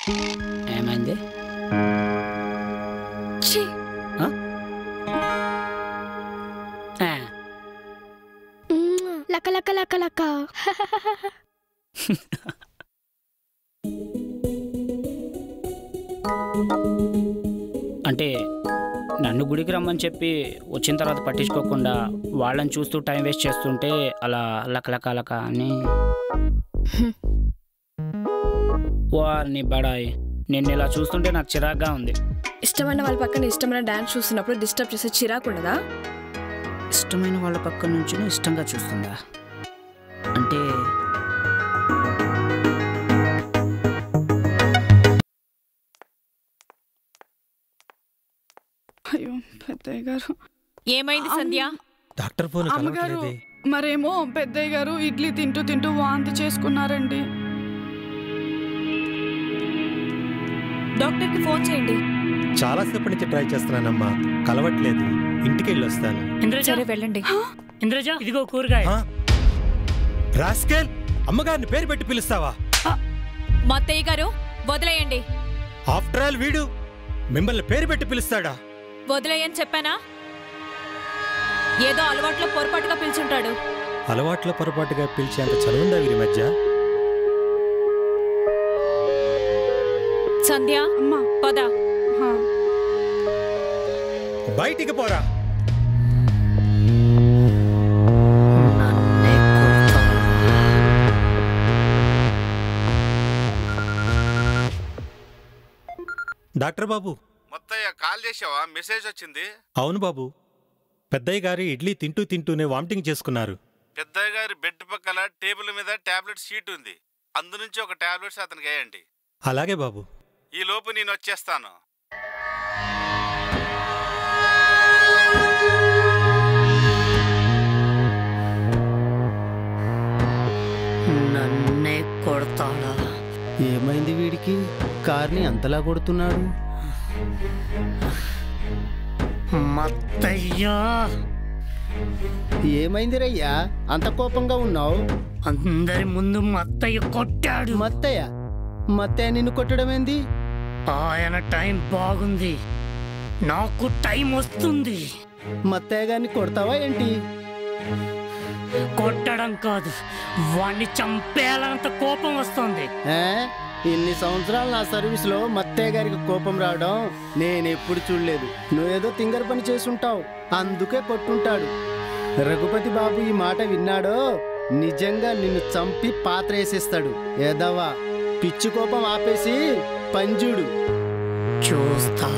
ఏమైంది? లక లక లక లక. అంటే నన్ను గుడికి రమ్మని చెప్పి వచ్చిన తర్వాత పట్టించుకోకుండా వాళ్ళని చూస్తూ టైం వేస్ట్ చేస్తుంటే అలా లక లక అని. వారిని బడాయి, నిన్ను ఇలా చూస్తుంటే నాకు చిరాగ్గా ఉంది. ఇష్టమైన వాళ్ళ పక్కన ఇష్టమైన డాన్స్ చూస్తున్నప్పుడు డిస్టర్బ్ చేసే చిరాకు ఉండదా? ఇష్టమైన వాళ్ళ పక్క నుంచి ఇష్టంగా చూస్తుందా అంటే? అయ్యో పెద్దయ్య గారు. ఏమైంది సంధ్య? డాక్టర్ ఫోన్ అమ్మగారు మరేమో పెద్దయ్య గారు ఇడ్లీ తింటూ తింటూ వాంతి చేసుకున్నారండి. డాక్టర్కి ఫోన్ చేయండి. చాలాసేపటి నుంచి ట్రై చేస్తున్నానమ్మా, కలవట్లేదు. ఇంటికి వెళ్ళి వస్తాను. సరే వెళ్ళండి. ఇంద్రజ, ఇదిగో కూరగాయ. రాస్కెల్, అమ్మగారిని పేరు పెట్టి పిలుస్తావా? మా అత్తయ్య గారు వదిలేయండి. ఆఫ్టర్ ఆల్ వీడు మిమ్మల్ని పేరు పెట్టి పిలుస్తాడా? వదిలేయని చెప్పానా? ఏదో అలవాట్లో పొరపాటుగా పిలుచుంటాడు. అలవాట్లో పొరపాటుగా పిలిచేంత చదువుందా వీరి మధ్య? సంధ్య అమ్మా పద. బయటికి పోరా. డాక్టర్ బాబు. మొత్తయ్య కాల్ చేసావా? మెసేజ్ వచ్చింది. అవును బాబు, పెద్దయ్య గారి ఇడ్లీ తింటూ తింటూనే వామిటింగ్ చేసుకున్నారు. పెద్దయ్య గారి బెడ్ పక్కల టేబుల్ మీద టాబ్లెట్ షీట్ ఉంది. అందు నుంచి ఒక టాబ్లెట్స్ అతనికి వేయండి. అలాగే బాబు. ఈ లోపు నేను వచ్చేస్తాను. నన్నే కొడతాడా? ఏమైంది వీడికి? కార్ని అంతలా కొడుతున్నాడు. మత్తయ్యా, ఏమైంది రయ్యా అంత కోపంగా ఉన్నావు? అందరి ముందు మత్తయ్య కొట్టాడు. మత్తయ్య నిన్ను కొట్టడం ఏంది? ఆయన టైం బాగుంది, నాకు టైం వస్తుంది. మత్తయ్య గారిని కొడతావా ఏంటి? కొట్టడం కాదు, వాణ్ణి చంపేయాలంత కోపం వస్తుంది. ఇన్ని సంవత్సరాలు నా సర్వీస్లో మత్తయ్య గారికి కోపం రావడం నేనెప్పుడు చూడలేదు. నువ్వేదో తింగర పని చేసుంటావు, అందుకే కొట్టుంటాడు. రఘుపతి బాబు ఈ మాట విన్నాడో నిజంగా నిన్ను చంపి పాత్ర వేసేస్తాడు. ఏదవా, పిచ్చి కోపం ఆపేసి పంజుడు. చూస్తా.